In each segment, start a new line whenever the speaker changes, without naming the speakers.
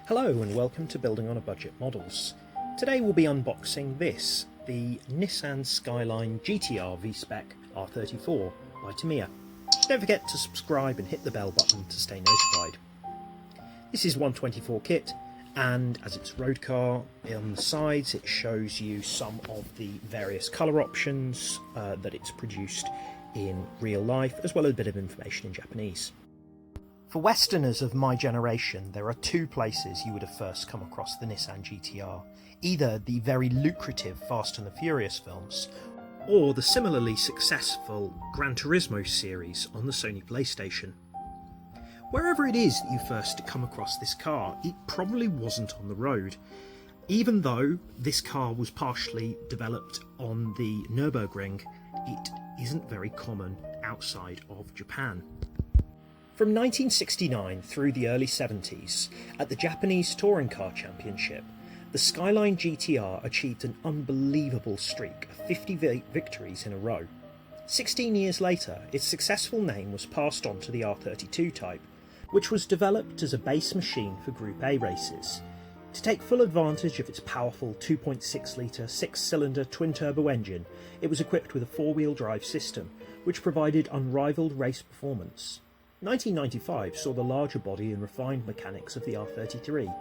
Hello and welcome to Building on a Budget Models. Today we'll be unboxing this, the Nissan Skyline GTR V-Spec R34 by Tamiya. Don't forget to subscribe and hit the bell button to stay notified. This is 124 kit, and as it's road car, on the sides it shows you some of the various colour options that it's produced in real life, as well as a bit of information in Japanese. For Westerners of my generation, there are two places you would have first come across the Nissan GTR. Either the very lucrative Fast and the Furious films, or the similarly successful Gran Turismo series on the Sony PlayStation. Wherever it is that you first come across this car, it probably wasn't on the road, even though this car was partially developed on the Nürburgring. It isn't very common outside of Japan. From 1969 through the early 70s, at the Japanese Touring Car Championship, the Skyline GTR achieved an unbelievable streak of 50 victories in a row. 16 years later, its successful name was passed on to the R32 type, which was developed as a base machine for Group A races. To take full advantage of its powerful 2.6-litre 6-cylinder twin-turbo engine, it was equipped with a four-wheel drive system, which provided unrivaled race performance. 1995 saw the larger body and refined mechanics of the R33,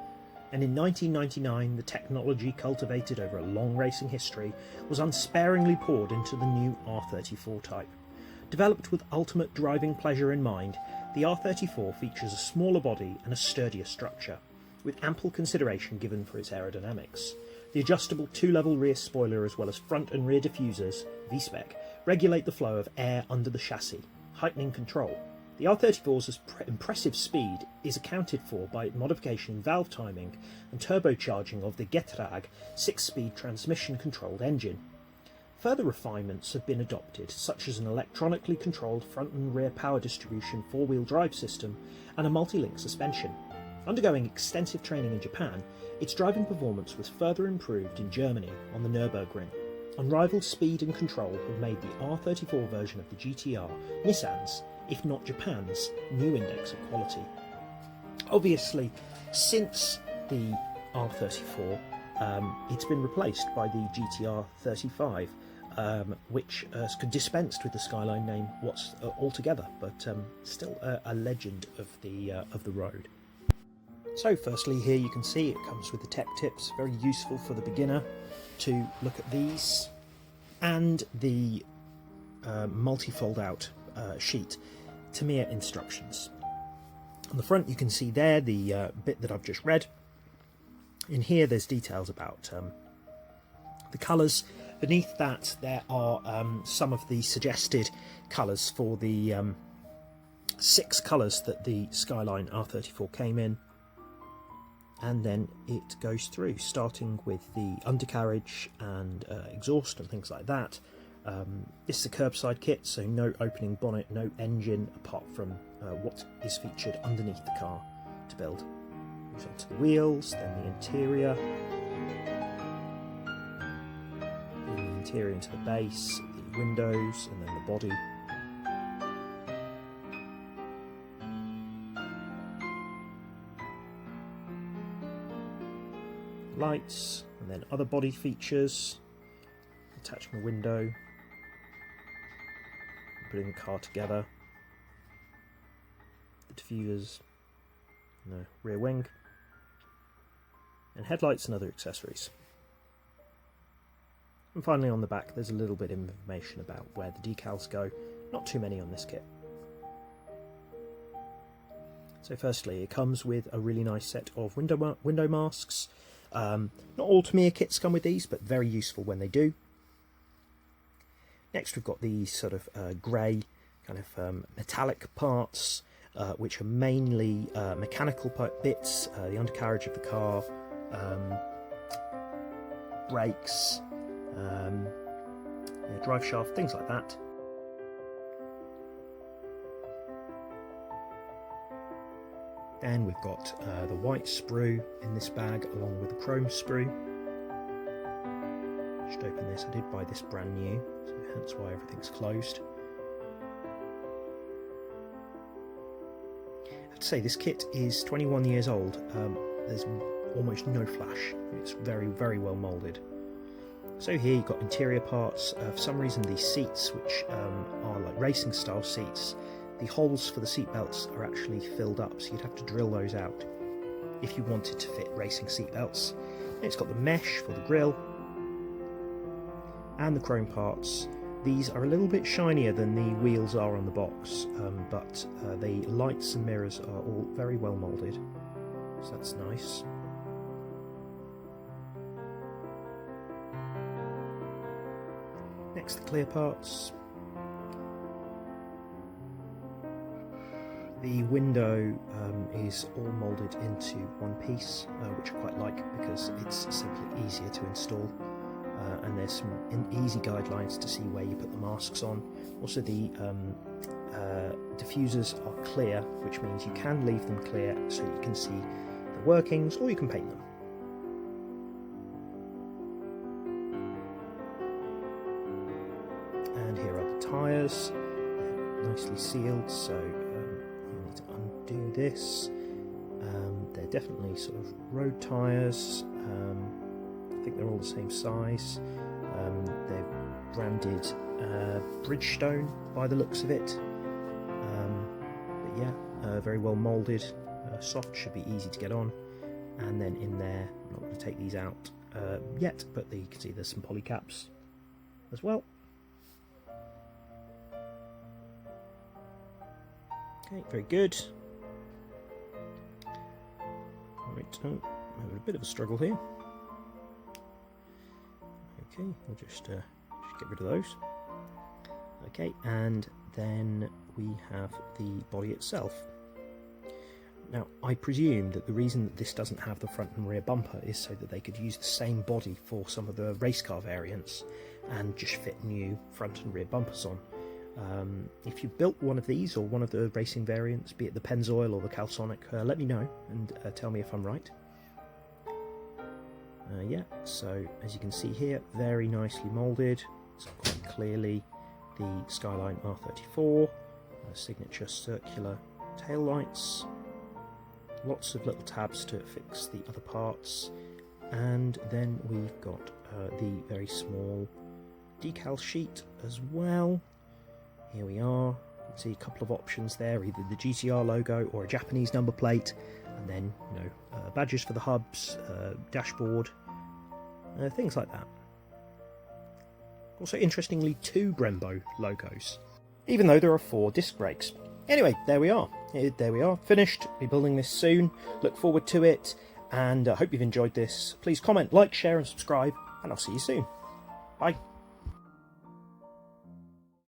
and in 1999 the technology cultivated over a long racing history was unsparingly poured into the new R34 type. Developed with ultimate driving pleasure in mind, the R34 features a smaller body and a sturdier structure, with ample consideration given for its aerodynamics. The adjustable two-level rear spoiler as well as front and rear diffusers, V-Spec, regulate the flow of air under the chassis, heightening control. The R34's impressive speed is accounted for by modification in valve timing and turbocharging of the Getrag 6-speed transmission-controlled engine. Further refinements have been adopted, such as an electronically controlled front and rear power distribution four-wheel drive system and a multi-link suspension. Undergoing extensive training in Japan, its driving performance was further improved in Germany on the Nürburgring. Unrivaled speed and control have made the R34 version of the GTR Nissan's, if not Japan's, new index of quality. Obviously, since the R34, it's been replaced by the GTR 35, which dispensed with the Skyline name altogether, but still a legend of the road. So firstly, here you can see it comes with the tech tips, very useful for the beginner to look at these, and the multi-fold out sheet, Tamiya instructions. On the front you can see there the bit that I've just read. In here there's details about the colours. Beneath that there are some of the suggested colours for the 6 colours that the Skyline R34 came in. And then it goes through, starting with the undercarriage and exhaust and things like that. This is a curbside kit, so no opening bonnet, no engine, apart from what is featured underneath the car to build. Moves on to the wheels, then the interior. Then the interior into the base, the windows, and then the body. Lights, and then other body features, attaching a window, putting the car together, the diffusers, and the rear wing, and headlights and other accessories. And finally on the back there's a little bit of information about where the decals go, not too many on this kit. So firstly, it comes with a really nice set of window masks. Not all Tamiya kits come with these, but very useful when they do. Next we've got these sort of grey kind of metallic parts, which are mainly mechanical bits, the undercarriage of the car, brakes, drive shaft, things like that. Then we've got the white sprue in this bag along with the chrome sprue. Just open this, I did buy this brand new, so hence why everything's closed. I have to say this kit is 21 years old. there's almost no flash. It's very, very well moulded. So here you've got interior parts. For some reason these seats, which are like racing style seats, the holes for the seat belts are actually filled up, so you'd have to drill those out if you wanted to fit racing seat belts. It's got the mesh for the grille and the chrome parts. These are a little bit shinier than the wheels are on the box, but the lights and mirrors are all very well moulded, so that's nice. Next, the clear parts. The window is all moulded into one piece, which I quite like because it's simply easier to install, and there's some easy guidelines to see where you put the masks on. Also, the diffusers are clear, which means you can leave them clear so you can see the workings, or you can paint them. And here are the tyres, nicely sealed, so I need to undo this. They're definitely sort of road tyres. I think they're all the same size. They're branded Bridgestone by the looks of it. But yeah, very well moulded, soft, should be easy to get on. And then in there, I'm not going to take these out yet, but you can see there's some poly caps as well. Okay, very good. Right, I'm having a bit of a struggle here. Okay, we'll just get rid of those. Okay, and then we have the body itself. Now, I presume that the reason that this doesn't have the front and rear bumper is so that they could use the same body for some of the race car variants and just fit new front and rear bumpers on. If you built one of these or one of the racing variants, be it the Pennzoil or the Calsonic, let me know and tell me if I'm right. Yeah, so as you can see here, very nicely moulded. It's quite clearly the Skyline R34, signature circular tail lights, lots of little tabs to fix the other parts, and then we've got the very small decal sheet as well. Here we are. You can see a couple of options there, either the GTR logo or a Japanese number plate, and then badges for the hubs, dashboard, things like that. Also, interestingly, 2 Brembo logos, even though there are 4 disc brakes. Anyway, there we are. Finished. Be building this soon. Look forward to it, and hope you've enjoyed this. Please comment, like, share, and subscribe, and I'll see you soon. Bye.